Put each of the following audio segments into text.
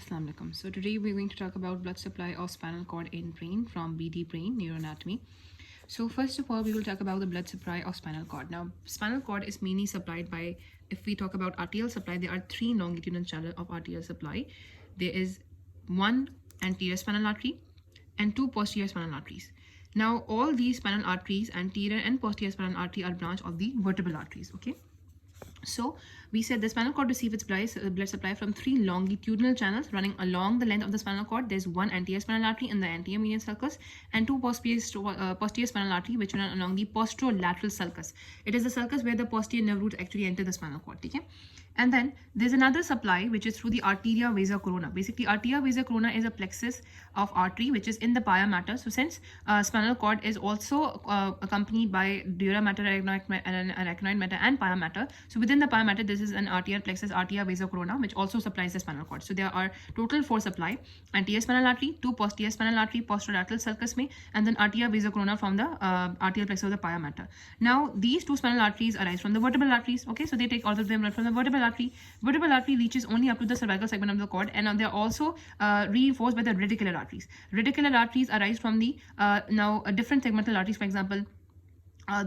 Assalamu alaikum. So today we're going to talk about blood supply of spinal cord in brain from BD Brain Neuroanatomy. So first of all, we will talk about the blood supply of spinal cord. Now, spinal cord is mainly supplied by, if we talk about arterial supply, there are three longitudinal channels of arterial supply. There is one anterior spinal artery and two posterior spinal arteries. Now, all these spinal arteries, anterior and posterior spinal artery, are branch of the vertebral arteries. Okay. So we said the spinal cord receives its blood supply from three longitudinal channels running along the length of the spinal cord. There's one anterior spinal artery in the anterior median sulcus and two posterior spinal artery which run along the posterolateral sulcus. It is the sulcus where the posterior nerve roots actually enter the spinal cord. Okay? And then there's another supply which is through the arteria vasa corona. Basically, arteria vasa corona is a plexus of artery which is in the pia mater. So since spinal cord is also accompanied by dura mater, arachnoid mater and pia mater, so within the pia mater, this is an arterial plexus, arteria vasa corona, which also supplies the spinal cord. So there are total four supply: anterior spinal artery, two posterior spinal artery, posterolateral sulcus में, and then arteria vasa corona from the arterial plexus of the pia mater. Now these two spinal arteries arise from the vertebral arteries. Okay, so they take all of them from the vertebral artery. Vertebral artery reaches only up to the cervical segment of the cord, and they are also reinforced by the radicular arteries. Radicular arteries arise from the different segmental arteries, for example.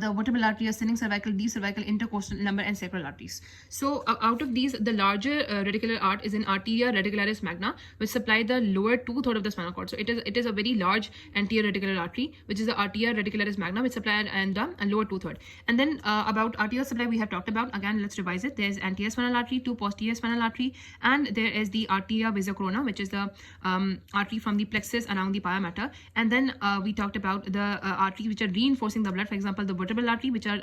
The vertebral artery, ascending cervical, deep cervical, intercostal, lumbar, and sacral arteries. So out of these, the larger radicular art is in arteria radicularis magna, which supply the lower two-thirds of the spinal cord. So it is a very large anterior radicular artery, which is the arteria radicularis magna, which supply and the lower two-thirds. And then about arterial supply, we have talked about. Again, let's revise it. There's anterior spinal artery, two posterior spinal artery, and there is the arteria vasa corona, which is the artery from the plexus around the pia mater. And then we talked about the arteries which are reinforcing the blood. For example, the vertebral artery, which are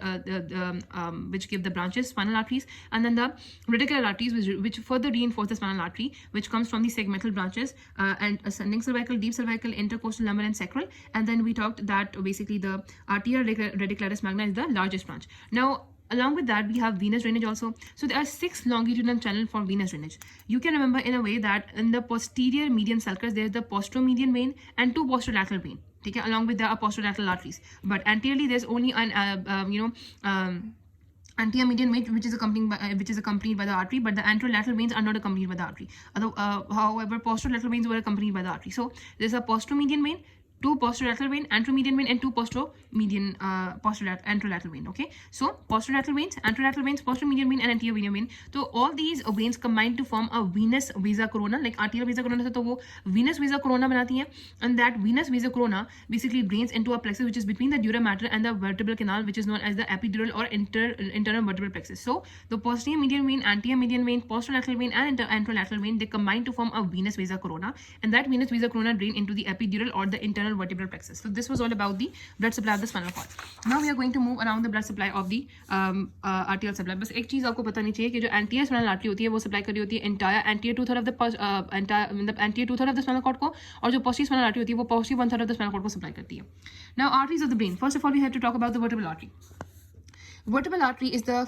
which give the branches, spinal arteries, and then the radicular arteries, which further reinforce the spinal artery, which comes from the segmental branches and ascending cervical, deep cervical, intercostal, lumbar, and sacral. And then we talked that basically the arteria radicularis magna is the largest branch. Now, along with that, we have venous drainage also. So there are six longitudinal channels for venous drainage. You can remember in a way that in the posterior median sulcus, there is the posteromedian vein and two posterolateral vein. Okay, along with the posterolateral arteries. But anteriorly, there's only an anterior median vein which is accompanied by the artery, but the anterolateral veins are not accompanied by the artery. However, posterolateral veins were accompanied by the artery. So there's a posteromedian vein, two posterolateral vein, anteromedian vein, and two anterolateral vein. Okay, so posterolateral veins, anterolateral veins, posteromedian vein, and anterior median vein. So all these veins combine to form a venous vasa corona. Like arterial vasa corona, तो वो venous vasa corona बनाती है, and that venous vasa corona basically drains into a plexus which is between the dura mater and the vertebral canal, which is known as the epidural or internal vertebral plexus. So the posterior median vein, anterior median vein, posterolateral vein, and anterolateral vein, they combine to form a venous vasa corona, and that venous vasa corona drain into the epidural or the internal vertebral plexus. So this was all about the blood supply of the spinal cord. Now we are going to move around the blood supply of the arterial supply. बस एक चीज आपको पता नहीं चाहिए कि जो anterior spinal artery होती है वो supply कर रही होती है entire anterior two-third of the anterior two-third of the spinal cord को, और जो posterior spinal artery होती है वो posterior one-third of the spinal cord को supply करती है. Now arteries of the brain. First of all, we have to talk about the vertebral artery. Vertebral artery is the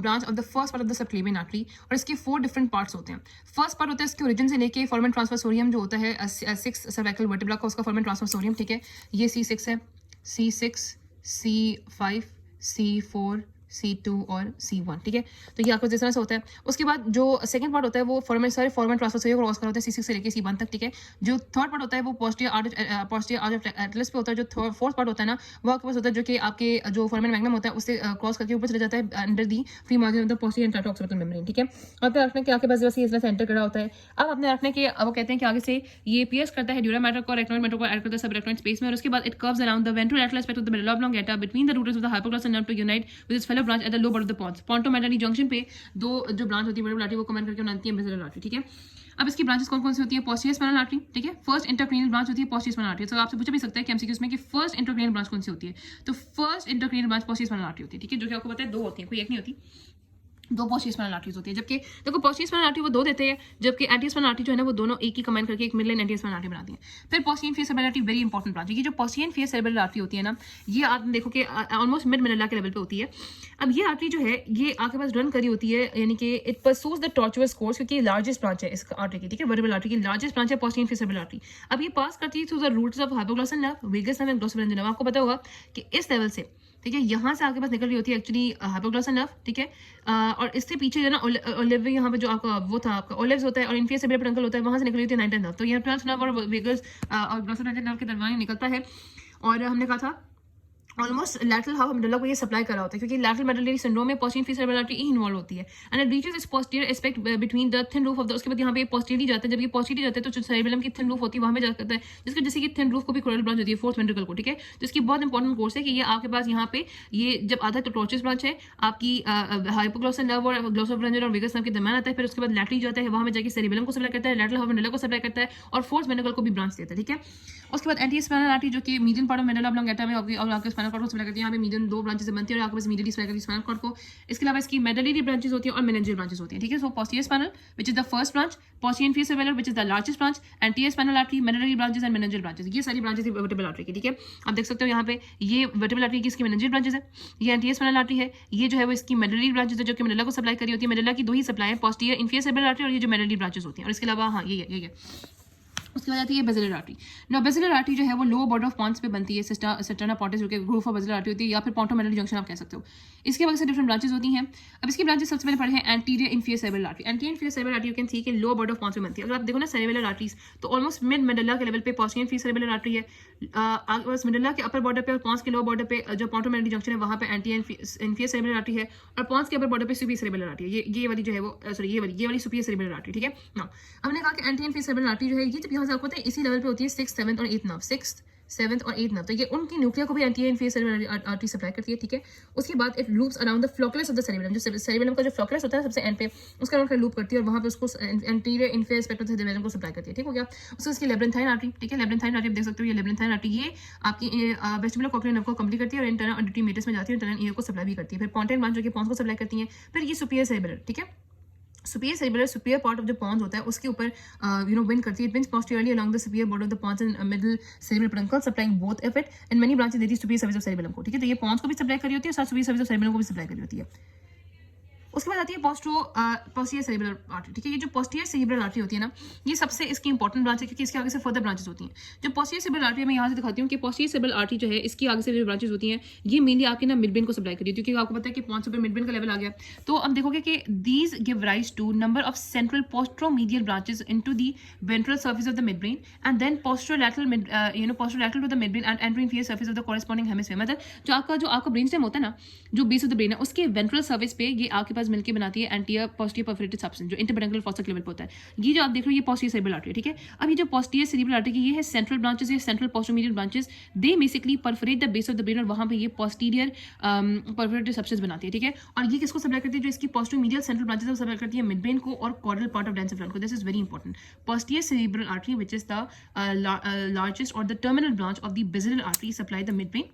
branch of the first part of the subclavian artery, और इसके 4 different parts होते हैं. First part होता है इसके origin से लेके foramen transversorium जो होता है 6 cervical vertebra का, उसका foramen transversorium, ठीक है, ये C6 है, C6, C5, C4, C2 और C1, ठीक है. तो ये आपको जिस तरह से होता है. उसके बाद जो सेकंड पार्ट होता है वो फोरामेन ट्रांसफर क्रॉस कर होता है C6 से लेके C1 तक, ठीक है. जो थर्ड पार्ट होता है वो पोस्टीरियर आर्च ऑफ एटलस पे होता है. जो फोर्थ पार्ट होता है ना वो आपके पास होता है जो कि आपके जो फोरामेन मैग्नम होता है उससे क्रॉस करके ऊपर चले जाता है under the free margin of the posterior interoccipital membrane, ठीक है. आपने रखने के आगे पास वैसे इस तरह से एंटर करा होता है. अब आपने रखने के वो कहते हैं कि आगे से ये पियर्स करता है ड्यूरा मैटर को, रेक्टोइड मैटर को ऐड करता है सबरेक्टोइड स्पेस में, और उसके बाद it curves around the ventrolateral aspect of the medulla oblongata between the roots of the hypoglossal nerve to unite with its fellow branch at the low part of the pontomedullary junction पे दो जो branch होती है vertebral artery वो comment करके बनाती है basilar artery, ठीक है. अब इसकी ब्रांचेस कौन कौन सी होती है? पोस्टीरियर स्पाइनल आर्टरी, ठीक है. फर्स्ट इंटरक्रेनियल ब्रांच होती है पोस्टीरियर स्पाइनल आर्टरी. तो आपसे पूछा भी सकता है कि एमसीक्यूज में कि फर्स्ट इंटरक्रेनियल ब्रांच कौन सी होती है. तो first intracranial branch posterior spinal artery होती है, ठीक है, जो कि आपको पता है 2 होती है, कोई एक नहीं होती, 2 पोस्टीरियर स्पाइनल आर्टरीज होती है. जबकि देखो पोस्टीरियर स्पाइनल आर्टरी वो 2 देते हैं, जबकि एंटीरियर स्पाइनल आर्टरी जो है ना वो दोनों एक ही कमांड करके एक mid line anterior spinal artery बनाती है. फिर posterior inferior cerebral artery, very important branch. ये जो पोस्टीरियर इंफीरियर सेरेब्रल आर्टरी होती है ना, ये आप देखो कि ऑलमोस्ट मिड मेडुला के लेवल पे होती है. अब ये आर्टरी जो है ये आपके पास रन करी होती है, यानी कि it pursues the tortuous course, क्योंकि लार्जेस्ट ब्रांच है इस आर्टरी की, ठीक है. वर्टिब्रल आर्टरी की लार्जेस्ट ब्रांच है पोस्टीरियर इंफीरियर सेरेब्रल आर्टरी. अब ये पास करती है through the roots of hypoglossal nerve, vagus nerve and glossopharyngeal nerve. आपको पता होगा कि इस लेवल से ठीक है, यहाँ से आपके पास निकल रही होती है एक्चुअली हाइपोग्लॉसल नर्व, ठीक है, और इससे पीछे जो है ना ओलिव, यहाँ पे जो आपका वो था आपका ओलिव्स होता है और इन्फियस सेरेब्रल पेडुंकल होता है, वहाँ से निकल रही होती है 9th नर्व। तो ये 12th नर्व और वेगस और ग्लॉसोमेटल नर्व के दरमियान निकलता है। और हमने कहा था ऑलमोस्ट लैटरल हाफ मेडुला को ये सप्लाई कर रहा होता है, क्योंकि लैटरल मेडुलरी सिंड्रोम में posterior inferior cerebral artery involve होती है and it reaches it's posterior aspect between the thin roof of the, उसके बाद यहाँ पे पोस्टीरियरली जाता है। जब ये पोस्टीरियर जाता है तो जो सेरेबेलम की थिन रूफ होती है वहाँ में जाता है, जिसके जैसे कि थिन रूफ को भी कोरल ब्रांच होती है फोर्थ वेंट्रिकल को, ठीक है। तो इसकी बहुत इंपॉर्टेंट कोर्स है कि ये आपके पास यहाँ पे ये जब आता है तो टॉर्चस ब्रांच है आपकी हाइपोग्लॉसल नर्व और ग्लोसोफरेंजियल और वेगस नर्व के दरमियान आता है, फिर उसके बाद लैटरली जाता है, वहाँ में जाके सेरेबेलम को सप्लाई करता है, लैटरल हाफ मेडुला को सप्लाई करता है और फोर्थ वेंट्रिकल को भी ब्रांच देता है, ठीक है। उसके बाद एंटी स्पाइनल आर्टरी जो कि median part of medulla oblongata में और आपके स्पाइनल कॉर्ड को सप्लाई करती है। यहाँ पे मीडियन 2 ब्रांचेस बनती है और आपके पास मीडियली सप्लाई करती है स्पाइनल कॉर्ड को। इसके अलावा इसकी मेडुलरी ब्रांचेस होती है और मेनिंजियल ब्रांचेस होती है, ठीक है। So posterior spinal which is the first branch, posterior inferior cerebral which is the largest branch, anterior spinal artery, medullary branches and meningeal branches, ये सारी ब्रांचेस है वर्टिब्रल आर्टरी की, ठीक है। आप देख सकते हो यहाँ पे ये वर्टिब्रल आर्टरी की इसकी मेनिंजियल ब्रांचेस है, ये एंटीरियर स्पाइनल आर्टरी है, ये जो है वो इसकी मेडुलरी ब्रांचेस है जो कि मेडुला को सप्लाई कर रही होती है। मेडुला की 2 ही सप्लाई है, पोस्टीरियर इंफियस सेरेब्रल आर्टरी और ये जो मेडुलरी ब्रांचेस होती हैं। और इसके अलावा हाँ ये उसके बाद आती है basilar artery. No basilar artery जो है वो लोअर बॉर्डर ऑफ पॉन्स पे बनती है, सिस्टर्ना पॉन्टिस जो कि ग्रूव ऑफ बेसिलर आर्टरी होती है या फिर पोंटोमेडुलरी जंक्शन आप कह सकते हो। इसके वजह से डिफरेंट ब्रांचेस होती हैं। अब इसकी ब्रांचेस सबसे पहले पढ़े हैं anterior inferior cerebral artery. Anterior inferior cerebral artery you can see कि लोअर बॉर्डर ऑफ पॉन्स पे बनती है। अगर आप देखो ना सेरेब्रल आर्टरीज तो ऑलमोस्ट मिड मेडुला के लेवल पे पोस्टीरियर इंफियस सेरेब्रल आर्टरी है, बस मेडुला के अपर बॉर्डर पे और पॉन्स के लोअर बॉर्डर पे जो पोंटोमेडुलरी जंक्शन है वहाँ पे एंटीरियर इंफियस सेरेब्रल आर्टरी है और पॉन्स के अपर बॉर्डर पे सुपीरियर सेरेब्रल आर्टरी है। ये वाली जो है वो सॉरी ये वाली सुपीरियर सेरेब्रल आर्टरी, ठीक है। नाउ हमने कहा कि एंटीरियर इंफियस सेरेब्रल आर्टरी जो है ये जब यहाँ से आपको होता है इसी लेवल पे होती है 6th 7th और 8th नर्व, 6th 7th और 8th नर्व, तो ये उनकी न्यूक्लियर को भी anterior inferior cerebral artery supply करती है, ठीक है। उसके बाद it loops around the flocculus of the cerebellum, जो सेरेबेलम का जो फ्लोकुलस होता है सबसे एंड पे उसका अराउंड लूप करती है और वहाँ पे उसको anterior inferior aspect of the cerebellum को सप्लाई करती है, ठीक हो गया। उसके इसकी लेब्रेंथाइन आर्टरी, ठीक है। लेब्रेंथाइन आर्टरी देख सकते हो, ये लेब्रेंथाइन आर्टरी ये आपकी वेस्टिबुलर कॉक्लियर नर्व को कंप्लीट करती है और इंटरनल ऑडिटरी मेटस में जाती है, इंटरनल ईयर को सप्लाई भी करती है। फिर पोंटैन ब्रांच जो कि पॉन्स को सप्लाई करती है। फिर ये सुपीरियर सेरेबेलर, ठीक है। Superior cerebral superior part of जो पॉन्स होता है उसके ऊपर विन करती है। It wins posteriorly along the superior border of the pons and middle cerebral peduncle supplying both of it and many branches देती है सुपीरियर सर्विस ऑफ सेरेबेलम को, ठीक है। तो ये पॉन्स को भी सप्लाई करी होती है और साथ सुपीरियर सर्विस ऑफ सेरेबेलम को भी सप्लाई करी होती है। उसके बाद आती है पोस्टीरियर सेरेब्रल आर्टरी, ठीक है। ये जो पोस्टीरियर सेरेब्रल आर्टरी होती है ना ये सबसे इसकी इंपॉर्टेंट ब्रांच है क्योंकि इसके आगे से फर्दर ब्रांचेस होती हैं। जो पोस्टीरियर सेरेब्रल आर्टरी मैं यहाँ से दिखाती हूँ कि पोस्टीरियर सेरेब्रल आर्टरी जो है इसकी आगे से जो ब्रांचेस होती हैं ये मेनली आपके ना मिडब्रेन को सप्लाई करी होती है, क्योंकि आपको पता है कि पॉन्स पर मिडब्रेन का लेवल आ गया। तो अब देखोगे कि these give rise to number of central posteromedial branches into the ventral surface of the midbrain and then posterolateral posterolateral to the midbrain and entering inferior surface of the corresponding hemisphere. मतलब जो आपका brain stem होता है ना, जो base of the brain है उसके ventral surface पे ये आपके पास मिलकर बनाती है पोस्टीरियर परफोरेटेड सब्सटेंस जो इंटरपेडुंकल फॉस्फेट लेवल पे होता है। ये जो आप देख रहे हो ये पोस्टीरियर सेरेब्रल आर्टरी, ठीक है। अब ये जो पोस्टीरियर सेरेब्रल आर्टरी की ये है सेंट्रल ब्रांचेस, ये central posteromedial branches, they basically perforate the base of the brain और वहां पे ये पोस्टीरियर परफोरेटेड सब्सटेंस बनाती है, ठीक है। और ये किसको सप्लाई करती है? जो इसकी पोस्टोमीडियल सेंट्रल ब्रांचेस है सप्लाई करती है मिडब्रेन को और कॉर्डल पार्ट ऑफ डेंसिफेरॉन को। This is very important. Posterior cerebral artery which is the largest और the terminal branch of the basilar artery supply the midbrain.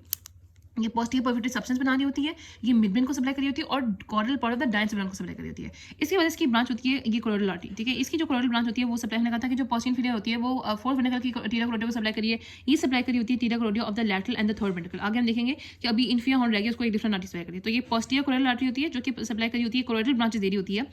ये पोस्टीरियर परफोरेटेड सब्सटेंस बना रही होती है, ये मिडब्रेन को सप्लाई करी होती है और कॉर्डल पार्ट ऑफ द डायंसिफेरॉन को सप्लाई करी होती है। इसकी वजह से इसकी ब्रांच होती है ये कोरोइडल आर्टरी, ठीक है। इसकी जो कोरोइडल ब्रांच होती है वो सप्लाई करने का था कि जो पोस्टीरियर इंफीरियर होती है वो फोर्थ वेंट्रिकल की टीरा कोरोइडिया को सप्लाई करी है, ये सप्लाई करी होती है tela choroidea of the lateral and the third ventricle. आगे हम देखेंगे कि अभी इंफीरियर हॉर्न रह गया उसको एक डिफरेंट आर्टरी सप्लाई करी है। तो ये पोस्टीरियर कोरोइडल आर्टरी होती है जो कि सप्लाई करी होती है, कोरोइडल ब्रांचेस दे रही होती है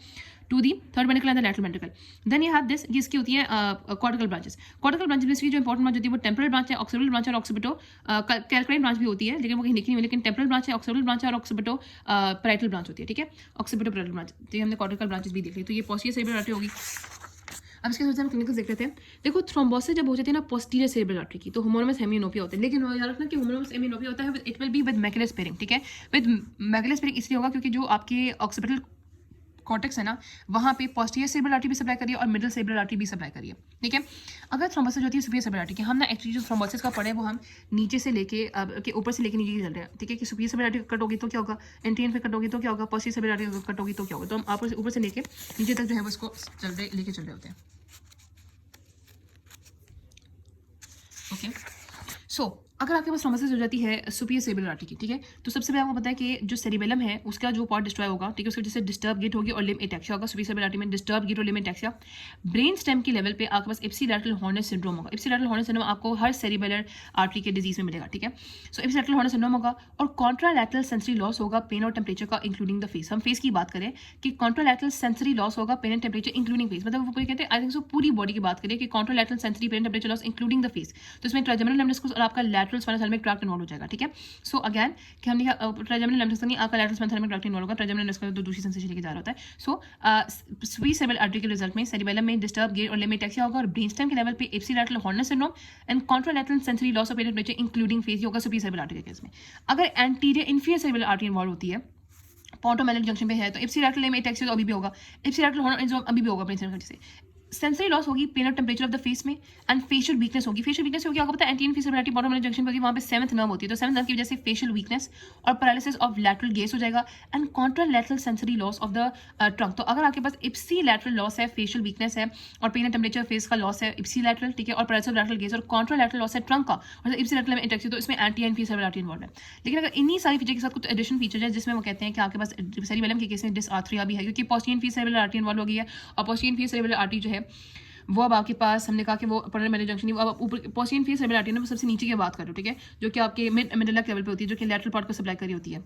to the third ventricle and the lateral ventricle. Then you have this, ये इसकी होती है कॉर्टिकल ब्रांचेस। कॉर्टिकल ब्रांचेस में जो इंपॉर्टेंट ब्रांच होती है वो टेम्पोरल ब्रांच है, ऑक्सीपिटल ब्रांच है और ऑक्सीपिटो कैलक्राइन ब्रांच भी होती है, लेकिन वो कहीं लिखी नहीं हुई, लेकिन टेम्पोरल ब्रांच है, ऑक्सीपिटल ब्रांच है और ऑक्सीपिटो पैराइटल ब्रांच होती है, ठीक है। ऑक्सीपिटो पैराइटल ब्रांच, तो हमने कॉर्टिकल ब्रांचेस भी देख ली। तो ये पोस्टीरियर सेरेब्रल आर्टरी होगी। अब इसके साथ हम क्लिनिकल देख रहे थे। देखो थ्रोम्बोसिस जब हो जाती है ना पोस्टीरियर सेरेब्रल आर्टरी की तो होमोनोमस हेमियोनोपिया होता है, लेकिन याद रखना कि होमोनोमस हेमियोनोपिया होता है it will be with macular sparing, ठीक है। विद मैकुलर स्पेयरिंग इसलिए होगा क्योंकि जो आपके ऑक्सीपिटल कॉर्टेक्स है ना वहाँ पे पोस्टीरियर सेरेब्रल आर्टरी भी सप्लाई करिए और मिडिल सेरेब्रल आर्टरी भी सप्लाई करिए, ठीक है। अगर थ्रोम्बोसिस होती है सुपीरियर सेरेब्रल आर्टरी की, हम ना एक्चुअली जो थ्रोम्बोसिस का पढ़े वो हम नीचे से लेके के ऊपर से लेके नीचे चल रहे हैं, ठीक है। कि सुपीरियर सेरेब्रल आर्टरी कट होगी तो क्या होगा, एंटीरियर पे कट होगी तो क्या होगा, पोस्टीरियर सेरेब्रल आर्टरी कट होगी तो क्या होगा। तो हम आप ऊपर से लेके नीचे तक जो है वो इसको लेके चल रहे होते हैं, ओके। सो अगर आपके पास थ्रोम्बोसिस हो जाती है सुपीरियर सेरेब्रल आर्टरी की, ठीक है, तो सबसे पहले आपको पता है कि जो सेरिबेलम है उसका जो पार्ट डिस्ट्रॉय होगा, ठीक है, उसकी वजह से डिस्टर्ब गेट होगी और लिम्ब एटैक्सिया होगा। सुपीरियर सेरेब्रल आर्टरी में डिस्टर्ब गेट और लिम्ब एटैक्सिया। ब्रेन स्टेम के लेवल पे आपके पास इप्सिलैटरल हॉर्नर सिंड्रोम होगा। इप्सिलैटरल हॉर्नर सिंड्रोम आपको हर सेरिबेलर आर्टरी के डिजीज में मिलेगा, ठीक है। सो इप्सिलैटरल हॉर्नर सिंड्रोम होगा और कॉन्ट्रालैटरल सेंसरी लॉस होगा, पेन और टेम्परेचर का इंक्लूडिंग द फेस। हम फेस की बात करें कि कॉन्ट्रालैटरल सेंसरी लॉस होगा, pain and temperature including face, मतलब वो पूरी कहते हैं आई थिंक सो पूरी बॉडी की बात करें कि contralateral sensory pain temperature loss including the face. तो इसमें ट्राइजेमिनल लेमनस्कस और आपका लैटरल स्पाइनोथैलेमिक ट्रैक्ट इन्वॉल्व हो जाएगा, ठीक है। सो अगेन कि हमने ट्राइजेमिनल लैम्ब्डा नहीं, आपका लैटरल स्पाइनोथैलेमिक ट्रैक्ट इन्वॉल्व होगा, ट्राइजेमिनल इसका तो दूसरी सेंसेशन लेके जा रहा होता है। सो सुपीरियर सेरेब्रल आर्टरी के रिजल्ट में सेरिबेलम में डिस्टर्ब गेट और लेमेटेक्सिया होगा, और ब्रेनस्टेम के लेवल पे ipsilateral Horner syndrome and contralateral sensory loss of temperature including phase होगा सुपीरियर सेरेब्रल आर्टरी के केस में। अगर anterior inferior cerebral artery involve होती है, पोंटोमेलिक जंक्शन पे है, तो इप्सिलैटरल लेमेटेक्सिया तो अभी भी होगा, इप्सिलैटरल हॉर्नर सिंड्रोम अभी भी होगा ब्रेन से। सेंसरी लॉस होगी, पेन और टेम्परेचर ऑफ द फेस में, एंड फेशियल वीकनेस होगी। फेशियल वीकनेस होगी, आपको पता है एंटीरियर फेसिबिलिटी बॉटम जंक्शन पे होगी, वहाँ पे 7th नर्व होती है, तो 7th नर्व की वजह से फेशियल वीकनेस और पैरालिसिस ऑफ लैटरल गेज हो जाएगा, and contralateral sensory loss of the trunk. तो अगर आपके पास इप्सी लैटरल लॉस है, फेशियल वीकनेस है और पेन एंड टेम्परेचर फेस का लॉस है इप्सी लैटरल, ठीक है, और पैरालिसिस ऑफ लैटरल गेज और कॉन्ट्रालैटरल लॉस है ट्रंक का और इप्सी लैटरल में इंटेक्सिया, तो इसमें एंटी एंड फेसिबिलिटी इन्वॉल्व है। लेकिन अगर इन्हीं सारी फीचर के साथ कुछ एडिशन फीचर है जिसमें वो कहते हैं कि आपके पास सेरिबेलम के केस में डिसआर्थरिया भी है, क्योंकि posterior face cerebral artery involve हो गई है, और पोस्टीरियर फेस सेरेब्रल आर्टरी जो है वो अब आपके पास, हमने कहा कि वो पोस्टीरियर जंक्शन नहीं, अब ऊपर पोस्टीरियर फेस सेरेब्रल आर्टरी ना, वो सबसे नीचे की बात करो, ठीक है, जो कि आपके मिडल लेवल पे होती है, जो कि लैटरल पार्ट को सप्लाई करी होती है।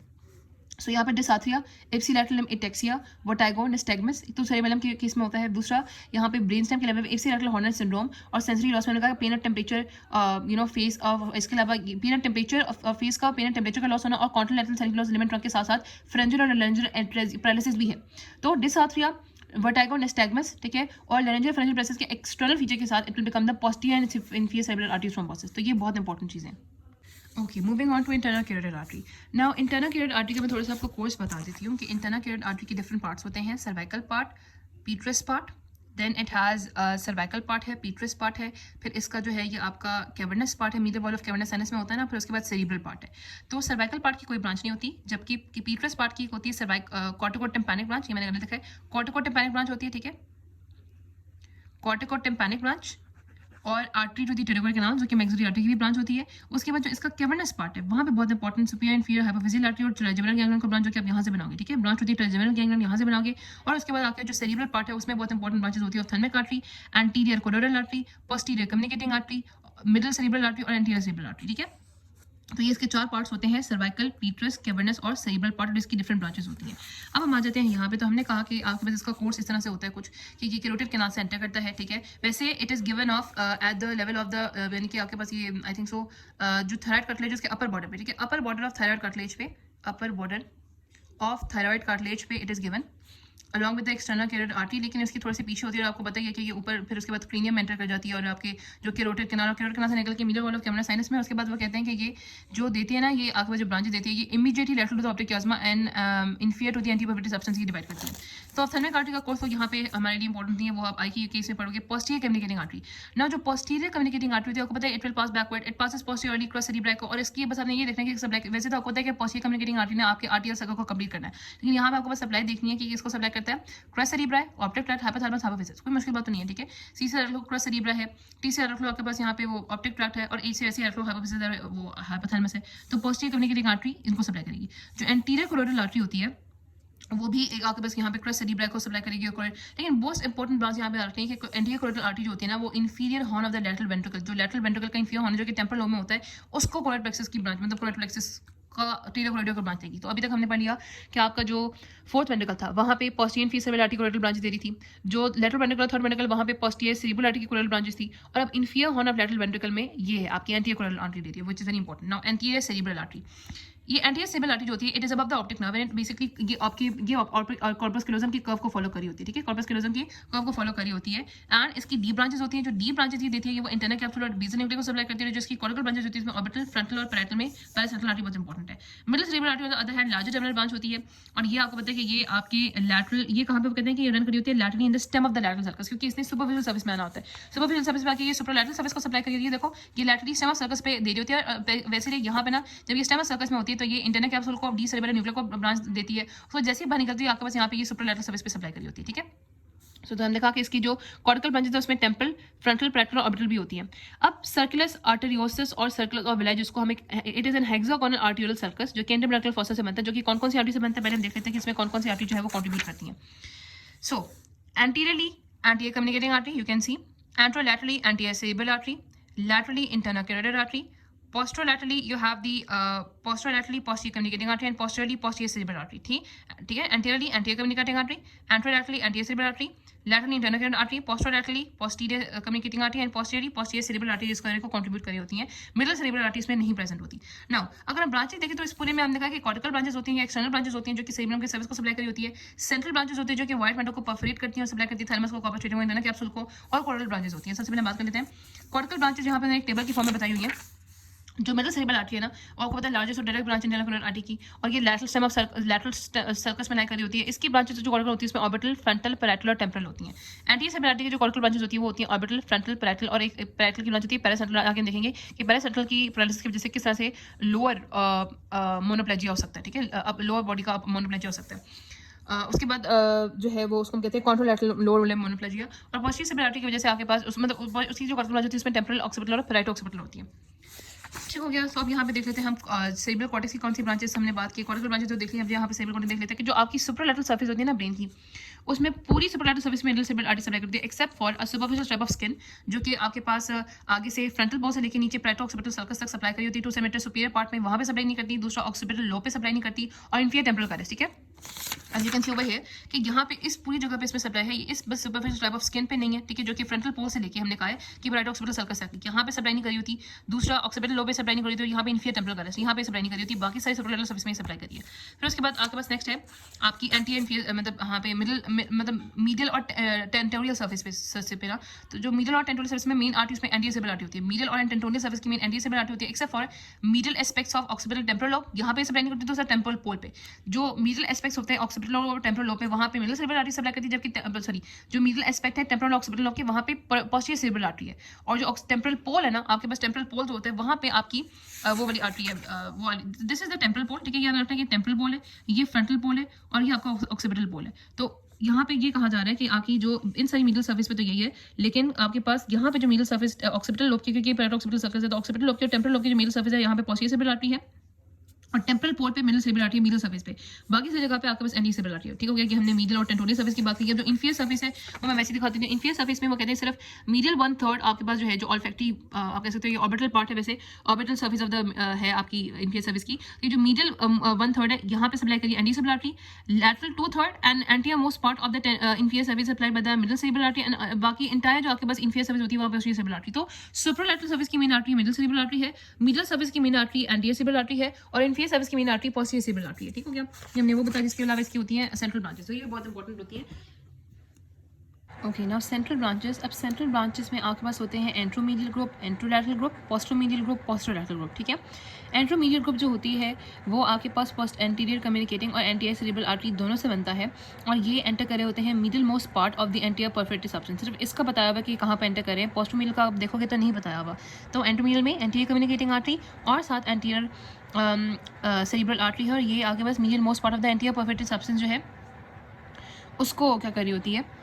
सो यहाँ पर dysarthria, ipsilateral ataxia, vertigo, nystagmus तो सेरिबेलम के केस में होता है। दूसरा यहाँ पे ब्रेनस्टेम के लेवल पे इप्सिलैटरल हॉर्नर सिंड्रोम और सेंसरी लॉस में pain and temperature face of, इसके अलावा पेन एंड टेम्परेचर फेस का पेन एंड टेम्परेचर का लॉस होना, और contralateral sensory loss limit trunk के साथ साथ फ्रेंजल और लेंजर पैरालिसिस भी है। तो डिसआर्थरिया, वर्टिगो, निस्टैग्मस, ठीक है, और लेरेंजियल फ्रेंजल प्रेसिस के एक्सटर्नल फीचर के साथ it will become the posterior and inferior cerebral artery thrombosis. तो ये बहुत इंपॉर्टेंट चीज़ें। Okay, moving on to internal carotid artery. Now internal carotid artery का मैं थोड़ा सा आपको कोर्स बता देती हूँ कि इंटरनल कैरोटिड आर्टरी के डिफरेंट पार्ट्स होते हैं, cervical part, petrous part, then it has cervical part है, पीट्रस पार्ट है, फिर इसका जो है ये आपका कैवर्नस पार्ट है, medial wall of cavernous sinus में होता है ना, फिर उसके बाद सेरिब्रल पार्ट है। तो सर्वाइकल पार्ट की कोई ब्रांच नहीं होती, जबकि पीट्रस पार्ट की होती है कॉर्टिकोटिम्पैनिक ब्रांच, ये मैंने गलत लिखा है, कॉर्टिकोटिम्पैनिक ब्रांच होती है, ठीक है, कॉर्टिकोटिम्पैनिक ब्रांच, और आर्टरी जो थी टेरिगोइड कैनाल, जो कि मैक्सिलरी आर्टरी की भी ब्रांच होती है। उसके बाद जो इसका कैवर्नस पार्ट है, वहाँ पे बहुत important superior inferior hypophyseal artery और ट्राइजेमिनल गैंग्लियन का ब्रांच, जो कि आप यहाँ से बनाओगे, ठीक है, ब्रांच होती है ट्राइजेमिनल गैंग्लियन, यहाँ से बनाओगे। और उसके बाद आपका जो सेरिब्रल पार्ट है उसमें बहुत इंपॉर्टेंट ब्रांचेस होती है, ophthalmic artery, anterior coronal artery, posterior communicating artery, middle cerebral artery और एंटीरियर सेरिब्रल आर्टरी, ठीक है। तो ये इसके 4 पार्ट्स होते हैं, सर्वाइकल, पीट्रस, कैवर्नस और सेरिब्रल पार्ट, और इसकी डिफरेंट ब्रांचेस होती हैं। अब हम आ जाते हैं यहाँ पे। तो हमने कहा कि आपके पास इसका कोर्स इस तरह से होता है कुछ कि ये कैरोटिड कैनाल से एंटर करता है, ठीक है। वैसे it is given of at the level of the, यानी कि आपके पास ये आई थिंक सो जो थायराइड कार्टिलेज उसके अपर बॉर्डर पे, ठीक है, upper border of thyroid cartilage पे, upper border of thyroid cartilage पे it is given along with the external carotid artery. लेकिन इसकी थोड़ी सी पीछे होती है, और आपको बताइए कि ये ऊपर फिर उसके बाद क्रीनियम एंटर कर जाती है, और आपके जो कैरोटिड कैनाल से निकल के medial wall of cavernous sinus में, उसके बाद वो कहते हैं कि ये जो देती है ना, ये आपके पास जो ब्रांचेस देती है, ये immediately lateral to the optic chiasma and inferior to the एंटीपोफिटिक सब्सटेंस की डिवाइड करती है। तो ऑप्थेल्मिक आर्टरी का कोर्स तो यहाँ पे हमारे लिए इंपॉर्टेंट नहीं है, वो आप आई की केस में पढ़ोगे। पोस्टीरियर कम्युनिकेटिंग आर्टरी, ना जो पोस्टीरियर कम्युनिकेटिंग आर्टरी होती है, आपको पता है it will pass backward, it passes posteriorly cross cerebral को, और इसकी बस आपने ये देखना है कि सप्लाई, वैसे तो आपको पता है कि पोस्टीरियर कम्युनिकेटिंग आर्टरी ने आपके आर्टियल सर्कल को कंप्लीट करना है, लेकिन यहाँ पे आपको बस सप्लाई देखनी है कि इसको सप्लाई करता है crus cerebri, optic tract, hypothalamus, hypophysis, कोई मुश्किल बात तो नहीं है, ठीक है। सी से रख लो क्रॉस सेरिब्रल है, टी से रख लो आपके पास यहाँ पे वो ऑप्टिक ट्रैक्ट है, और ए से ऐसे रख लो हाइपोफिजिक्स, वो हाइपोथैलेमस है। तो पोस्टीरियर कम्युनिकेटिंग आर्टरी इनको सप्लाई करेगी। जो एंटीरियर कोरोनल आर्टरी होती है वो भी एक आपके पास यहाँ पे क्रॉस सेरिब्रल को सप्लाई करेगी। लेकिन मोस्ट इंपॉर्टेंट ब्रांच यहाँ पे आती है कि एंटीरियर कोरोनल आर्टरी जो होती है ना, वो inferior horn of the lateral ventricle, जो लैटरल वेंट्रिकल का इन्फीरियर हॉर्न जो कि टेम्पोरल लोब में होता है, उसको कोरोनल प्लेक्सस की ब्रांच, मतलब कोरोनल प्लेक्सस का टीरियर कोरोइडियर को ब्रांच देगी। तो अभी तक हमने पढ़ लिया कि आपका जो फोर्थ वेंट्रिकल था वहाँ पे posterior inferior cerebral artery choroidal branch दे रही थी, जो लेटरल वेंट्रिकल, थर्ड वेंट्रिकल, वहाँ पे पोस्टीरियर सेरेब्रल आर्टरी की कोरोइडल ब्रांचेस थी, और अब inferior horn of lateral ventricle में ये है आपकी एंटीरियर कोरोइडल आर्टरी देती है, which is very important. Now anterior cerebral artery, ये एंटीरियर सेरेब्रल आर्टरी जो होती है, it is above the optic nerve, and basically ये आपकी ये कॉर्पस कैलोजम की कर्व को फॉलो करी होती है, ठीक है, कॉर्पस कैलोजम की कर्व को फॉलो करी होती है। एंड इसकी डी ब्रांचेस होती हैं, जो डी ब्रांचेस ये देती है, ये वो इंटरनल कैप्सूल और बेसल न्यूक्लियस को सप्लाई करती है, जो इसकी कॉर्टिकल ब्रांचेस होती है, इसमें ऑर्बिटल, फ्रंटल और पैरेटल में पैरासेंट्रल आर्टरी बहुत इंपॉर्टेंट है। Middle cerebral artery on the other hand larger terminal branch होती है, और ये आपको पता है कि ये आपकी लैटरल, ये कहाँ पे कहते हैं कि ये रन करी होती है laterally in the stem of the lateral circus, क्योंकि इसने सुपरफिशियल सर्विस में आना होता है। सुपरफिशियल सर्विस में आके ये सुपरलैटरल सर्विस को सप्लाई करी होती है, देखो ये लैटरली स्टेम ऑफ सर्कस पे दे रही होती है। वैसे यहाँ पे ना जब ये स्टेम ऑफ सर्कस में होती है तो ये इंटरनल कैप्सूल को डी सेरेब्रल न्यूक्लियस को ब्रांच देती है, उसको जैसे ही बाहर निकलती है आपके पास यहाँ पे ये सुपरलैटरल सर्विस पे सप्लाई करी होती है, ठीक है। तो हमने कहा कि इसकी जो कॉर्टिकल ब्रांचेस है उसमें टेम्पल, फ्रंटल, पैरेटल और ऑर्बिटल भी होती हैं। अब सर्कुलस आर्टेरियोसिस और सर्कुलस ऑफ विलाई, जिसको हम it is an hexagonal arteriole circus, जो केंद्रीय ब्रैकियल फॉसा से बनता है, जो कि कौन कौन सी आर्टरी से बनता है पहले हम देख लेते हैं कि इसमें कौन कौन सी आर्टरी जो है वो कंट्रीब्यूट करती हैं। So anteriorly anterior communicating artery, you can see, anterolaterally anterior cerebral artery, laterally internal carotid artery, Posterolaterally you have the posterolaterally posterior communicating artery and posteriorly posterior cerebral artery. ठीक है. Anteriorly anterior communicating artery, anterolaterally anterior cerebral artery, laterally internal carotid artery, posterolaterally posterior communicating artery and posteriorly posterior cerebral artery जिस को contribute करी होती हैं. Middle cerebral artery इसमें नहीं present होती. नाउ अगर हम ब्रांचेस देखें तो इस पूरे में हमने कहा कि कॉर्टिकल ब्रांचेस होती हैं, एक्सटर्नल ब्रांचेस होती हैं जो कि सेरिब्रम के सर्विस को सप्लाई करी होती है. सेंट्रल ब्रांचेस होती है जो कि वाइट मैटर को परफोरेट करती हैं और सप्लाई करती है थैलेमस को, कॉपर स्टेडियम इंटरनल कैप्सूल को. और कॉर्टिकल ब्रांचेस होती हैं. सबसे पहले बात कर लेते हैं कॉर्टिकल ब्रांचेस. यहाँ पे एक टेबल की फॉर्म में बताई हुई है. जो मिडल सेरिब्रल आर्टरी है ना, और आपको पता है लार्जेस्ट और direct branch internal carotid artery की, और ये lateral stem of lateral circus में लाई करी होती है. इसकी ब्रांचेस जो कॉर्टिकल होती है इसमें ऑर्बिटल, फ्रंटल, पैराइटल और टेम्परल होती हैं. एंटीरियर सेरिब्रल आर्टरी की जो कॉर्टिकल ब्रांचेस होती है वो होती है ऑर्बिटल, फ्रंटल, पैराइटल और एक पैराइटल की ब्रांच होती है पैरासेंट्रल. आगे हम देखेंगे कि पैरासेंट्रल की पैरालिसिस की वजह से किस तरह से लोअर मोनोप्लेजिया हो सकता है. ठीक है, अब लोअर बॉडी का मोनोप्लेजिया हो सकता है. उसके बाद जो है वो उसको हम कहते हैं कॉन्ट्रोलैटरल लोअर लिम्ब मोनोप्लेजिया. और पोस्टीरियर सेरिब्रल आर्टरी की वजह से आपके पास मतलब उसकी जो कॉर्टिकल ब्रांच होती है उसमें टेम्पोरल ऑक्सीपिटल और पैराइटल ऑक्सीपिटल होती है. ठीक हो गया. सो अब यहाँ पे देख लेते हैं हम सेरिब्रल कॉर्टेक्स की कौन सी ब्रांचेस हमने बात की. कॉर्टिकल ब्रांचेस तो देख ली. अब यहाँ पे सेरिब्रल कॉर्टेक्स देख लेते हैं कि जो आपकी सुपरलैटरल सर्फेस होती है ना ब्रेन की, उसमें पूरी सुपरलैटरल सर्फेस में मिडल सेरिब्रल आर्टरी सप्लाई करती है except for a superficial strip of skin जो कि आपके पास आगे से फ्रंटल बोन से लेकर नीचे पैराइटल ऑक्सीपिटल सर्कस तक सप्लाई करी होती है. 2 सेंटीमीटर सुपीरियर पार्ट में वहाँ पे सप्लाई नहीं करती. दूसरा ऑक्सीपिटल लो पे सप्लाई नहीं करती और इंफीरियर टेम्पोरल कैरेस. ठीक है, as you can see over here कि यहाँ पे इस पूरी जगह पे इसमें सप्लाई है. इस बस सुपरफिशियल स्ट्रिप ऑफ स्किन पे नहीं है. ठीक है, जो कि फ्रंटल पोल से लेके हमने कहा है कि पैराइटल ऑक्सीपिटल सर्कस तक यहाँ पे सप्लाई नहीं करी होती. दूसरा ऑक्सीपिटल लो पे सप्लाई नहीं करी होती. यहाँ पे इंफीरियर टेम्पोरल कैरेस यहाँ पे सप्लाई नहीं करी होती. बाकी सारी सुपरलैटरल सर्फेस में सप्लाई करी है. फिर उसके बाद आपके पास नेक्स्ट है आपकी एंटी इंफीरियर मतलब यहाँ पे मिडल मतलब मीडियल और टेंटोरियल सर्फेस पे ना. तो जो मीडियल और टेंटोरियल सर्फेस में मेन आर्टरी उसमें एंटीरियर सेरिब्रल आर्टरी होती है. मीडियल और टेंटोरियल सर्फेस की मेन एंटीरियर सेरिब्रल आर्टरी होती है except for medial aspects of occipital temporal lobe. यहाँ पे सप्लाई नहीं करती. दूसरा टेम्पोरल पोल पे जो मीडियल एस्पेक्ट्स होते हैं ऑक्सीपिटल लोब और टेम्पोरल लोब पे वहाँ पे मिडल सेरिब्रल आर्टरी सप्लाई करती है. जबकि सॉरी जो मीडियल एस्पेक्ट है टेम्पोरल ऑक्सीपिटल लोब के वहाँ पे पोस्टीरियर सेरिब्रल आर्टरी है. और जो टेम्पोरल पोल है ना आपके पास टेम्पोरल पोल जो होता है वहाँ पे आपकी वो वाली आर्टरी है. वो वाली दिस इज द टेम्पोरल पोल. ठीक है, याद रखना है कि टेम्पोरल पोल है, ये फ्रंटल पोल है और ये आपका ऑक्सीपिटल पोल है. तो यहाँ पे ये कहा जा रहा है कि आपकी जो इन सारी मिडल सर्फेस पे तो यही है, लेकिन आपके पास यहाँ पे जो मिडल सर्फेस ऑक्सीपिटल लोब की, क्योंकि पैराइटल ऑक्सीपिटल सर्कस है तो ऑक्सीपिटल लोब की और टेम्पोरल लोब की जो मिडल सर्फेस है यहाँ पे पोस्टीरियर सेरिब्रल आर्टरी है और टेम्पोरल पोल पे मिडल सेरिब्रल आर्टरी है मिडल सर्फेस पे. बाकी सारी जगह पे आपके पास एंटीरियर सेरिब्रल आर्टरी है. ठीक हो गया कि हमने मिडल और टेंटोरियल सर्फेस की बात की है. जो इंफीरियर सर्फेस है वो मैं वैसे दिखाती हूँ. इंफीरियर सर्फेस में वो कहते हैं सिर्फ मीडियल 1/3 आपके पास जो है जो ऑल्फैक्टरी आप कह सकते हो ये ऑर्बिटल पार्ट है. वैसे ऑर्बिटल सर्फेस ऑफ द है आपकी इंफीरियर सर्फेस की. ये जो मीडियल 1/3 है यहाँ पे सप्लाई करिए anterior cerebral artery. Lateral 2/3 and anterior most part of the inferior surface supply by the middle cerebral artery and बाकी इंटायर जो आपके पास इंफीरियर सर्फेस होती है वहाँ पे पोस्टीरियर सेरिब्रल आर्टरी. तो सुपरलैटरल सर्फेस की main artery middle cerebral artery है. मिडल सर्फेस की main artery anterior cerebral artery है और इंफीरियर सर्फेस की main artery posterior cerebral artery है. ठीक हो गया, हमने वो बताया. जिसके अलावा इसकी होती है सेंट्रल ब्रांचेस. तो ये बहुत इंपॉर्टेंट होती है. Okay, now central branches. अब सेंट्रल ब्रांचेस में आपके पास होते हैं एंट्रोमीडियल group, anterolateral group, पोस्टरोमीडियल group, पोस्टरोलैटरल group. ठीक है, एंट्रोमीडियल ग्रुप जो होती है वो आपके पास पोस्ट एंटीरियर कम्युनिकेटिंग और एंटीरियर सेरिब्रल आर्टरी दोनों से बनता है और ये एंटर करे होते हैं middle most part of the anterior perforated substance. सिर्फ इसका बताया हुआ कि कहाँ पर एंटर करें. पोस्टरोमीडियल का आप देखोगे तो नहीं बताया हुआ. तो एंट्रोमीडियल में एंटीरियर कम्युनिकेटिंग आर्टरी और साथ एंटीरियर सेरिब्रल आर्टरी है और ये आपके पास middle most part of the anterior perforated substance जो है उसको क्या करी होती है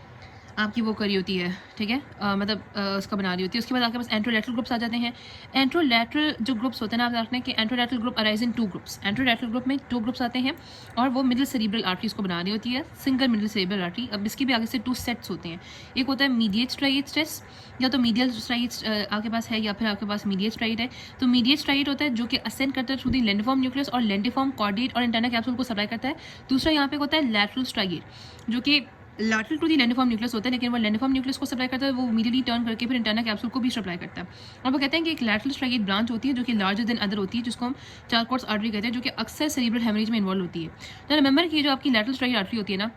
आपकी वो करी होती है. ठीक है, मतलब उसका बना रही होती है. उसके बाद आपके पास एंट्रोलैटरल ग्रुप्स आ जाते हैं. एंट्रोलैटरल जो ग्रुप्स होते हैं ना आप रखते हैं कि anterolateral group arise in 2 groups. Anterolateral group में 2 ग्रुप्स आते हैं और वो मिडिल सेरिब्रल आर्टरीज को बना रही होती है. Single middle cerebral artery. अब इसके भी आगे से 2 सेट्स होते हैं. एक होता है मीडिएट स्ट्राइएट स्ट्रेस, या तो मीडियल स्ट्राइएट आपके पास है या फिर आपके पास मीडिएट स्ट्राइएट है. तो मीडिएट स्ट्राइएट होता है जो कि असेंड करता है थ्रू दी लेंडिफॉर्म न्यूक्लियस और लेंडिफॉर्म कॉर्डिएट और इंटरनल कैप्सूल को सप्लाई करता है. दूसरा यहाँ पे होता है लैटरल स्ट्राइएट जो कि लैटरल टू दी लेंडिफॉर्म न्यूक्लियस होता है, लेकिन वो लेंडिफॉर्म न्यूक्लियस को सप्लाई करता है. वो इमीडिएटली टर्न करके फिर इंटरनल कैप्सूल को भी सप्लाई करता है. और वो कहते हैं कि एक लैटरल स्ट्राइएट ब्रांच होती है जो कि लार्जर देन अदर होती है, जिसको हम चारकोट्स आर्टरी कहते हैं, जो कि अक्सर सेरिब्रल हेमरेज में इन्वॉल्व होती है. तो रिमेंबर कि जो आपकी लैटरल स्ट्राइएट आर्टरी होती है ना,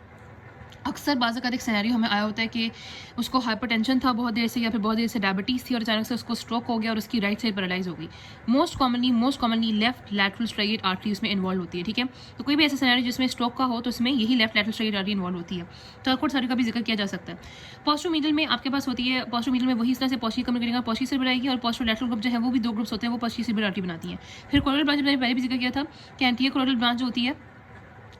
अक्सर बाज़ एक सिनेरियो हमें आया होता है कि उसको हाइपरटेंशन था बहुत देर से या फिर बहुत देर से डायबिटीज़ थी और अचानक से उसको स्ट्रोक हो गया और उसकी राइट साइड पैरालाइज हो गई. Most commonly left lateral striate artery उसमें इन्वॉल्व होती है. ठीक है, तो कोई भी ऐसा सिनेरियो जिसमें स्ट्रोक का हो तो उसमें यही left lateral striate artery involve होती है. तो चारकोट्स आर्टरी का भी जिक्र किया जा सकता है. पोस्टरोमीडियल में आपके पास होती है. पोस्टरोमीडियल में वही इस तरह से पोस्टीरियर कम्युनिकेटिंग और पोस्टीरियर सेरिब्रल आएगी और पोस्टरोलैटरल ग्रुप जो है वो भी 2 ग्रुप्स होते हैं, वो पोस्टीरियर सेरिब्रल आर्टरी बनाती है. फिर कोरोनल ब्रांच मैंने पहले भी जिक्र किया था कि एंटीरियर कोरोनल ब्रांच जो होती है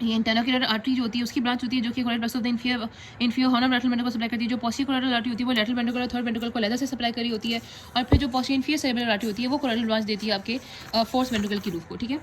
ये इंटरनल कैरोटिड आर्टरी जो होती है उसकी ब्रांच होती है जो कि coronal of the inferior horn lateral ventricle को सप्लाई करती है. जो पोस्टीरियर कोरोनल आर्टरी होती है वो लैटरल वेंट्रिकल और थर्ड वेंट्रिकल को अलग से सप्लाई करी होती है. और फिर जो पोस्टीरियर इंफीरियर सेरिब्रल आर्टरी होती है वो कोरोनल ब्रांच देती है आपके फोर्थ वेंट्रिकल की रूफ को. ठीक है,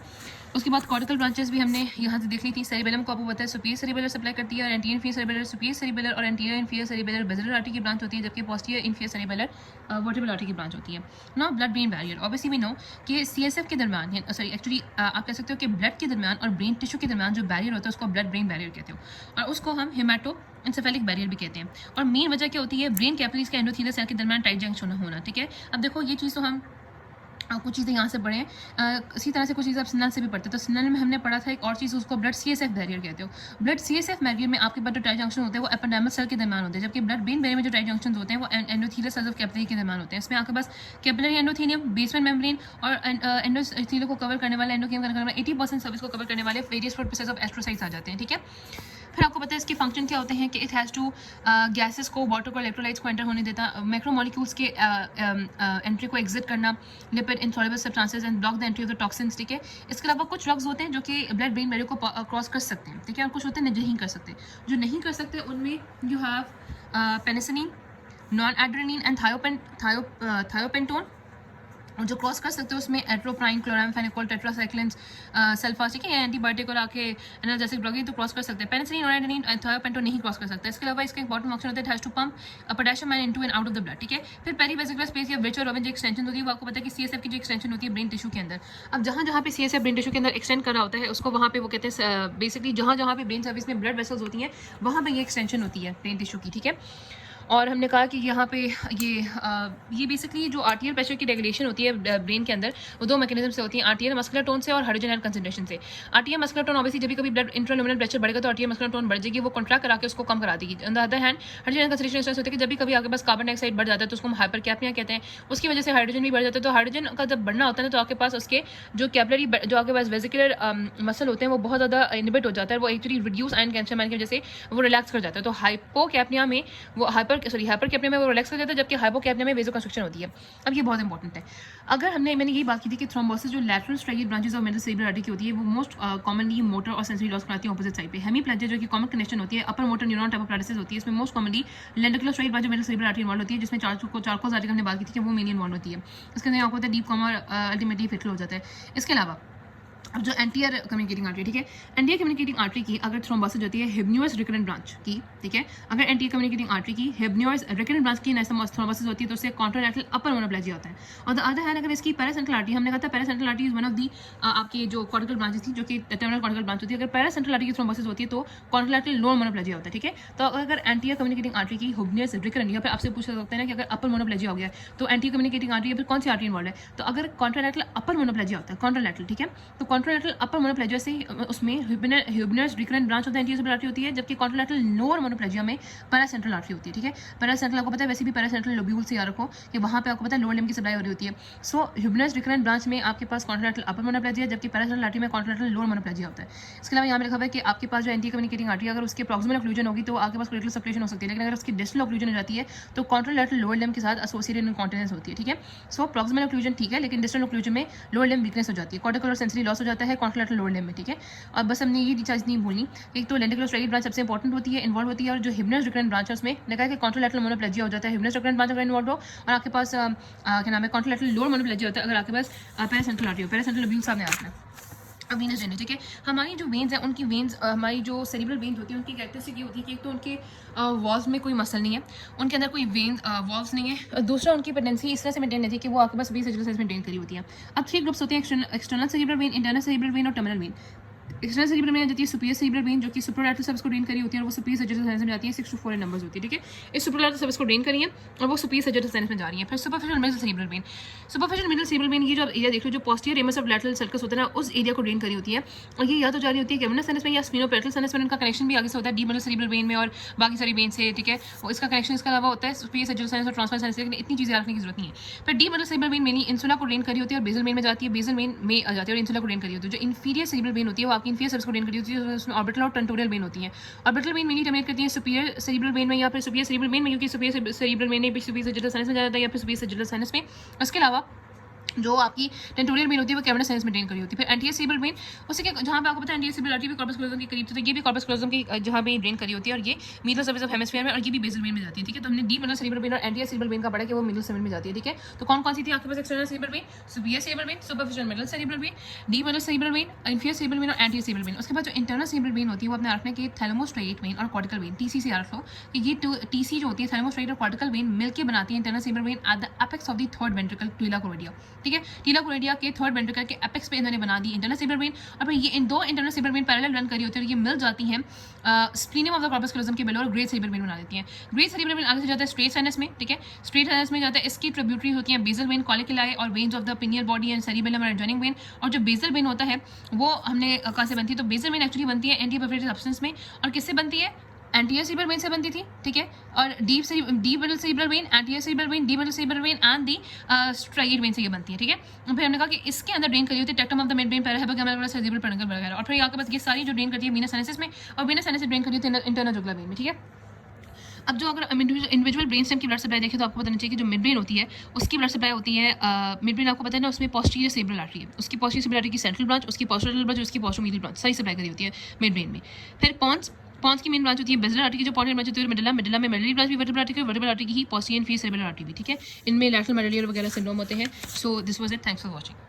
उसके बाद कॉर्टिकल ब्रांचेस भी हमने यहाँ से देख ली थी। सेरिबेलम को आपको पता है सुपीरियर सेरिबेलर सप्लाई करती है, और anterior inferior cerebellar superior cerebellar और anterior inferior cerebellar basilar artery की ब्रांच होती है, जबकि posterior inferior cerebellar vertebral artery की ब्रांच होती है। Now blood brain barrier, obviously we know कि सीएसएफ के दरमियान, सॉरी एक्चुअली आप कह सकते हो कि ब्लड के दरमियान और ब्रेन टिश्यू के दरमियान जो बैरियर होता है उसको ब्लड ब्रेन बैरियर कहते हो, और उसको हम हेमाटो इंसेफेलिक बैरियर भी कहते हैं। और मेन वजह क्या होती है, ब्रेन कैपिलरीज के एंडोथेलियल सेल के दरमियान टाइट जंक्शन होना, ठीक है। अब देखो ये चीज़ तो हम कुछ चीज़ें यहाँ से पढ़े, इसी तरह से कुछ चीज़ें आप सिग्नल से भी पढ़ते हैं। तो सिग्नल में हमने पढ़ा था एक और चीज़, उसको ब्लड सीएसएफ बैरियर कहते हो। ब्लड सीएसएफ बैरियर में आपके पास जो टाइट जंक्शन होते हैं वो एपिडेर्मल सेल के दरमियान होते हैं, जबकि ब्लड ब्रेन बैरियर में जो टाइट जंक्शन होते हैं वो एंडोथेलियल सेल्स ऑफ कैपिलरी के दरमियान होते हैं। इसमें आपके पास कैपिलरी एंडोथेलियम, बेसमेंट मेम्ब्रेन और एंडोथेलियम को कवर करने वाले, एंडोथेलियम करने वाले 80% सर्विस को कवर करने वाले वेरियस प्रोसेस ऑफ एस्ट्रोसाइट्स आ जाते हैं, ठीक है। फिर आपको पता है इसके फंक्शन क्या होते हैं कि इट हैज़ टू गैसेस को, वाटर को, इलेक्ट्रोलाइट्स को एंटर होने देता, मैक्रोमोलिक्यूल्स के एंट्री को एग्जिट करना, lipid insoluble substances and block the entry of the toxins, ठीक है। इसके अलावा कुछ ड्रग्स होते हैं जो कि ब्लड ब्रेन बैरियर को क्रॉस कर सकते हैं, ठीक है, और कुछ होते हैं नहीं कर सकते। जो नहीं कर सकते उनमें you have penicillin, noradrenaline and thiopentone, और जो क्रॉस कर सकते हो उसमें एट्रोप्राइन, क्लोरामफेनिकोल, टेट्रासाइक्लिन, सल्फा, ठीक है, एंटीबायोटिक और आके एनाल्जेसिक ड्रग तो क्रॉस कर सकते हैं। पेनिसिलिन और एडेनिन थायोपेंटोन नहीं क्रॉस कर सकते। इसके अलावा इसका इंपॉर्टेंट फंक्शन होता है, has to pump potassium ion into and out of the blood, ठीक है। फिर पेरीवेसिकुलर स्पेस या ब्रिच और रोवन जो एक्सटेंशन होती है, वो आपको पता है कि सीएसएफ की जो एक्सटेंशन होती है ब्रेन टिश्यू के अंदर। अब जहाँ पे सीएसएफ ब्रेन टिश्यू के अंदर एक्सटेंड कर रहा होता है उसको वहाँ पे वो कहते हैं बेसिकली जहाँ पे ब्रेन सर्विस में ब्लड वेसल्स होती हैं वहाँ पे ये एक्सटेंशन होती है ब्रेन टिश्यू की, ठीक है। और हमने कहा कि यहाँ पे ये बेसिकली जो आर्टियल प्रेशर की रेगुलेशन होती है ब्रेन के अंदर, वो दो मैकेनिज्म से होती है, आर्टियल मस्कुलर टोन से और हाइड्रोजन कंसंट्रेशन से। आर्टियल मस्कुलर टोन ऑब्वियसली जब भी कभी ब्लड इंट्राल्यूमिनल प्रेशर बढ़ेगा तो आर्टियल मस्कुलर टोन बढ़ जाएगी, वो कॉन्ट्रैक्ट करा के उसको कम करा देगी। On the other hand hydrogen concentration इस तरह से होती है कि जब भी कभी आपके पास कार्बन डाइऑक्साइड बढ़ जाता है तो उसको हम हाइपरकैप्निया कहते हैं, उसकी वजह से हाइड्रोजन भी बढ़ जाता है। तो हाइड्रोजन का जब बढ़ना होता है तो आपके पास उसके जो कैपिलरी, जो आपके पास वेसिकुलर मसल होते हैं वो बहुत ज़्यादा इनहिबिट हो जाता है, वो actually reduce ion calcium ion की वजह से वो रिलैक्स कर जाता है। तो हाइपोकैप्निया में वो हाइपरकैप्निया में वो रिलैक्स कर जाता है, जबकि हाइपोकैप्निया में वेजो कंस्ट्रक्शन होती है। अब ये बहुत इंपॉर्टेंट है। अगर मैंने यही बात की थी कि थ्रोम्बोसिस जो lateral striate branches of middle cerebral artery की होती है वो मोस्ट कॉमनली मोटर और सेंसरी लॉस कराती है ऑपोजिट साइड पे। हेमीप्लेजिया जो कि कॉमन कनेक्शन होती है upper motor neuron type of process होती है, इसमें most commonly lenticular striate branch middle cerebral artery involve होती है, जिसमें चार्कोस आर्टरी हमने बात की थी कि वो मेनली इन्वॉल्व होती है। इसके अंदर आपको होता है डीप कॉमा अल्टीमेटली फेटल हो जाता है। इसके अलावा अब जो एंटीयर कम्युनिकेटिंग आर्टरी, ठीक है, एंटीयर कम्युनिकेटिंग आर्टरी की अगर थ्रोम्बोसिस होती है हिबन्यूअस रिकरेंट ब्रांच की, ठीक है, अगर एंटीयर कम्युनिकेटिंग आर्टरी की हिबन्यूअस रिकरेंट ब्रांच की थ्रोम्बोसिस होती है तो उससे कॉन्ट्रालैटरल अपर मोनोप्लेजिया होता है। और द अदर हैंड अगर इसकी पैरासेंट्रल आर्टरी, हमने कहा था paracentral artery is one of the आपकी जो कॉर्टिकल ब्रांचेस थी जो कि टर्मिनल कॉर्टिकल ब्रांच होती है, अगर पैरासेंट्रल आर्टरी की थ्रोम्बोसिस होती है तो कॉन्ट्रालैटरल लोअर मोनोप्लेजिया होता है, ठीक है। तो अगर एंटीयर कम्युनिकेटिंग आर्टरी की हिबन्यूअस रिकरेंट, यहाँ पे आपसे पूछ सकते हैं ना कि अगर अपर मोनोप्लेजिया हो गया तो एंटीयर कम्युनिकेटिंग आर्टरी या फिर कौन सी आर्टरी इन्वॉल्व है, तो अगर कॉन्ट्रालैटरल अपर मोनोप्लेजिया होता है, कॉन्ट्रालैटरल, ठीक है, तो कॉन्ट्रालैटरल अपर मोनोप्लेजिया से उसमें ह्यूबनस रिकरेंट ब्रांच होता है एंटीरियर आर्टरी होती है, जबकि कॉन्ट्रालैटरल लोअर मोनोप्लेजिया में पैरासेंट्रल आर्टरी होती है, ठीक है। पैरासेंट्रल आपको पता है वैसे भी पैरासेंट्रल लोब्यूल से याद रखो कि वहाँ पे आपको पता है लोअर लिम्ब की सप्लाई हो रही होती है। सो ह्यूबनस रिकरेंट ब्रांच में आपके पास कॉन्ट्रालैटरल अपर मोनोप्लेजिया, जबकि पैरासेंट्रल आर्टरी में कॉन्ट्रालैटरल लोअर मोनोप्लेजिया होता है। इसके अलावा यहाँ पे लिखा हुआ है कि आपके पास जो एंटी कम्युनिकेटिंग आर्टरी अगर उसके प्रॉक्सिमल ऑक्लूजन होगी तो आपके पास क्रिटिकल सर्कुलेशन हो सकती है, लेकिन अगर उसकी डिस्टल ऑक्लूजन हो जाती है तो कॉन्ट्रालैटरल लोअर लिम्ब के साथ एसोसिएटेड इनकॉन्टिनेंस होती है, ठीक है। सो प्रॉक्सिमल ऑक्लूजन ठीक है, लेकिन डिस्टल ऑक्लूजन में लोअर लिम्ब वीकनेस हो जाती है, कॉर्टिकल और सेंसरी लॉस हो जाता है कॉन्ट्रालैटरल लोअर लिम्ब में, ठीक है। और बस हमने ये चीज़ नहीं भूलनी, एक तो लेंडिकुलर स्ट्राइगल ब्रांच सबसे इंपॉर्टेंट होती है, इन्वॉल्व होती है, और जो हिबनस रिकरेंट ब्रांच है उसमें लगा कि कॉन्ट्रालैटरल मोनोप्लेजिया हो जाता है, हिबनस रिकरेंट ब्रांच अगर इन्वॉल्व हो और आपके पास क्या नाम है कॉन्ट्रालैटरल लोअर मोनोप्लेजिया होता है, अगर आपके पास पैरासेंट्रल आर्टरी हो, पैरासेंट्रल लोब्यूल सामने आता है। अब वीनस ड्रेनेज, ठीक है, हमारी जो वेन्स हैं उनकी वेन्स, हमारी जो सेरिब्रल वेन्स होती है उनकी कैरेक्टरिस्टिक ये होती है कि एक तो उनके वॉल्स में कोई मसल नहीं है, उनके अंदर कोई वेन वॉल्स नहीं है, दूसरा उनकी पेंडेंसी इस तरह से मेंटेन रहती है कि वो आपके पास 20 सेजुलर साइज मेंटेन करी होती है। अब 3 ग्रुप्स होते हैं, external cerebral vein, internal cerebral vein और terminal vein. External cerebral vein जाती है सुपीरियर सेरिब्रल वेन जो कि सुप्रालैटरल सर्विस को ड्रेन करी होती है और वो सुपीरियर सेजुलर साइनस में जाती है, 6 to 4 नंबर्स होती है, ठीक है। इस सुप्रालैटरल सर्विस को ड्रेन करी है और वो सुपीरियर सेजुलर साइनस में जा रही है। फिर superficial middle cerebral when, superficial middle cerebral when ये जो एरिया देख लो जो posterior ramus of lateral circus होता है ना उस एरिया को ड्रेन करी होती है, और ये या तो जा रही होती है कैवर्नस साइनस में या स्फीनोपेट्रल साइनस में, उनका कनेक्शन भी आगे से होता है डी मिडल सेरिब्रल वेन में और बाकी सारी वेन से, ठीक है। और इसका कनेक्शन इसके अलावा होता है सुपीरियर सेजुलर साइनस और ट्रांसफर साइनस, लेकिन इतनी चीज़ें रखने की जरूरत नहीं है। फिर D middle cerebral when mainly insula को ड्रेन करी होती है और बेसल वेन में जाती है, बेसल वेन में आ जाती है और इंसुला को ड्रेन करी होती है। जो इंफीरियर सेरिब्रल वेन होती है वो आपकी इंफीरियर सर्विस को ड्रेन करी होती है, उसमें ऑर्बिटल और टेंटोरियल वेन होती है। ऑर्बिटल वेन मेनली टर्मिनेट करती है सुपीरियर सेरिब्रल वेन में या फिर सुपीरियर सेरिब्रल वेन में, क्योंकि सुपीरियर सेरिब्रल वेन में सुपीरियर सेजुलर साइनस में जाता है या फिर सुपीरियर सेजुलर साइनस में। उसके अलावा जो आपकी टेंटोरियल वेन होती है वो कैवर्नस साइनस में ड्रेन करी होती है। फिर एंटीरियर सेरेब्रल वेन, उससे क्या, जहाँ पे आपको पता है एंटीरियर सेरेब्रल आर्टरी भी कॉर्पस क्लोजम के करीब, तो ये भी कॉर्पस क्लोजम की जहाँ पे ड्रेन करी होती है, और ये मिडल सर्फेस ऑफ हेमिस्फीयर में, और ये भी बेसल वेन में जाती है, ठीक है। तो हमने डीप वेनस सेरेब्रल वेन और एंटीरियर सेरेब्रल वेन का पढ़ा कि वो मिडल सेरेब्रल में जाती है, ठीक है। तो कौन कौन सी थी आपके पास external cerebral vein, superior cerebral vein, superficial middle cerebral vein, deep venous cerebral vein, inferior cerebral vein और एंटीरियर सेरेब्रल वेन। उसके बाद जो इंटरनल सेरेब्रल वेन होती है वो अपने रखने के थैलेमोस्ट्रेट वेन और कॉर्टिकल वेन, टीसी से रख लो कि ये टीसी जो होती है थैलेमोस्ट्रेट और कॉर्टिकल वेन मिलकर बनाती है internal cerebral when at the apex of the third ventricle टीला कोरोइडिया, ठीक है। टीला कोरोइडिया के थर्ड वेंट्रिकल के एपेक्स पे इन्होंने बना दी इंटरनल सेरेब्रल वेन, और फिर ये इन दो internal cerebral when parallel run करी होती है और ये मिल जाती हैं स्प्लीनियम ऑफ द कॉर्पस क्लोजम के बिलो और ग्रेट सेरेब्रल वेन बना देती हैं। ग्रेट सेरेब्रल वेन आगे से जाता है स्ट्रेट साइनस में, ठीक है। स्ट्रेट साइनस में जाता है, इसकी ट्रिब्यूटरी होती है बेसल वेन, कॉलिकुलाई और veins of the pineal body and cerebellum और एडजॉइनिंग वेन। और जो बेसल वेन होता है वो हमने कहाँ से बनती है, तो बेसल वेन एक्चुअली बनती है एंटीपरफोरेटिव सब्सटेंस में, और किससे बनती है, एंटीरियर सेरेब्रल वेन से बनती थी, ठीक है। और deep venal cerebral vein, anterior cerebral vein, deep venal cerebral vein and the striate vein से ये बनती है, ठीक है। फिर हमने कहा कि इसके अंदर ड्रेन करी होती है tectum of the mid brain, parahypothalamus cerebral peduncle वगैरह। और फिर आपके पास ये सारी जो ड्रेन करती है वीनस साइनस में, और वीनस साइनस से ड्रेन करी होती है इंटरनल जुगुलर वेन में, ठीक है। अब जो अगर इंडिविजुअल ब्रेन स्टेम की ब्लड सप्लाई देखें तो आपको पता चाहिए कि जो मिड ब्रेन होती है उसकी ब्लड सप्लाई होती है, मिड ब्रेन आपको पता है ना, उसमें पोस्टीरियर सेरेब्रल आर्टरी है, उसकी पोस्टीरियर सेरेब्रल आर्टरी की सेंट्रल ब्रांच, उसकी पोस्टरल ब्रांच, उसकी पोस्टोमीडियल ब्रांच सारी सप्लाई करी होती है मिड ब्रेन में। फिर पॉन्स की मेन ब्रांच होती है बेसिलर आर्टरी की, जो पॉन्स ब्रांच होती है मेडुला में मेडुलरी ब्रांच भी वर्टेब्रल आर्टरी की, वर्टेब्रल आर्टरी की ही पोस्टीरियर इन्फीरियर सेरेब्रल आर्टरी भी, ठीक है। इनमें लैटरल मेडुलर वगैरह सिंड्रोम होते हैं। So this was it, thanks for watching.